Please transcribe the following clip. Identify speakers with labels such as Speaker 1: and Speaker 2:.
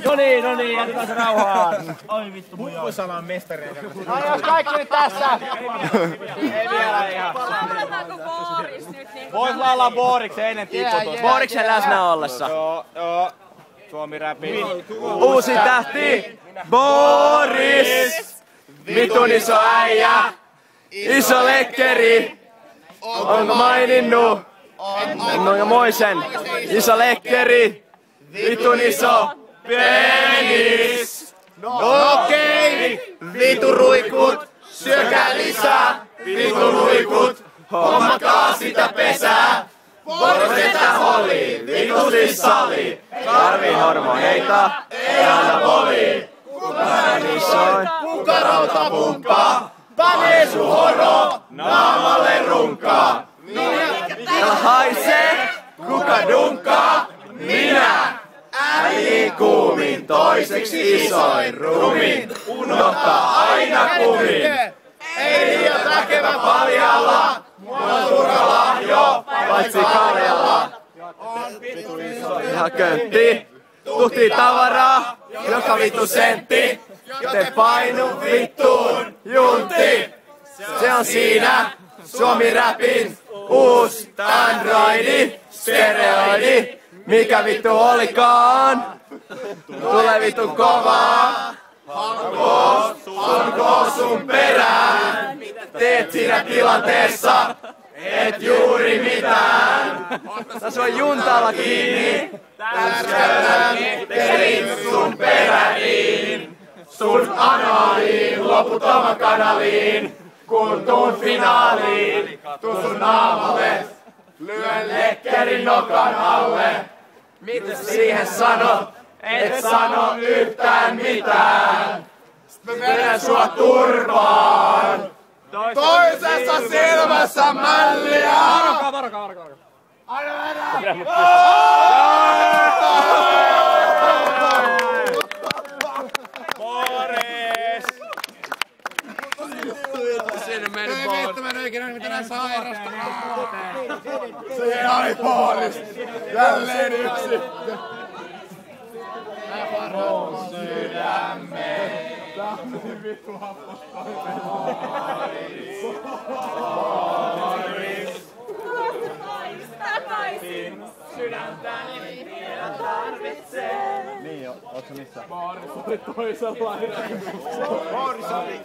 Speaker 1: No niin, jätetään se rauhaan. Oi vittu mun joo.
Speaker 2: Puusalan mestareita.
Speaker 3: No jos kaikki nyt tässä.
Speaker 1: Ei vielä ihan.
Speaker 4: Lauletaanko Boris nyt niin?
Speaker 1: Vois laulaa Boriksen ennen tiputusta. Boriksen läsnä ollessa.
Speaker 2: Joo. Suomi räpi.
Speaker 1: Uusi tähti, Boris. Vitun iso äijä, iso lekkeri. Onko maininnut? Onko moisen? Iso lekkeri, vitun iso penis.
Speaker 2: Okei, vituruikut, syökää lisää, vituruikut, hommakaa sitä pesää. Boriksetä holi, vitusti sali,
Speaker 1: Karvihormoneita,
Speaker 2: ei anna poli. Kukarauta pumppaa, panee sun horo, naamalle runkaa.
Speaker 1: ja haisee,
Speaker 2: Kuka dunkaa? Minä! Äidin kuumin, toiseksi isoin rumin. Unohtaa aina kumin. Ei liian väkevä paljalla, mua turha lahjo, paitsi Karjala.
Speaker 1: ihan köntti. Tuhtii tavaraa, joka vittu sentti. Te painu vittuun juntti. Se on siinä Suomi Rapin uus androidi, steroidi. Mikä vittu olikaan? Tulee vittu kovaa.
Speaker 2: Onko sun perään? Teet siinä tilanteessa, et juuri mitään.
Speaker 1: Tässä on juntalla kiinni.
Speaker 2: Täskätän tein sun peräriin. Sun analiin, loputtoman kanaliin. Kun tuun finaaliin, tuun sun naamalle. Lyön lekkerin nokan alle.
Speaker 1: Mitä siihen sanot?
Speaker 2: Et sano yhtään mitään. Mä vedän sua turpaan. Toisessa silmässä mälliä.
Speaker 1: Varokaa.
Speaker 2: Aina vedä!
Speaker 1: Boris!
Speaker 3: Sinne mennyt Boris. Vittu, mä en oikein näin mitään sairasta.
Speaker 2: Se oli Boris. Jälleen yksi. Sydämme. Vittu
Speaker 4: Takaisin.
Speaker 1: Sydäntäni vielä tarvitsee. Niin jo, ootko missä? Boris oli toisella laidalla.
Speaker 2: Boris oli.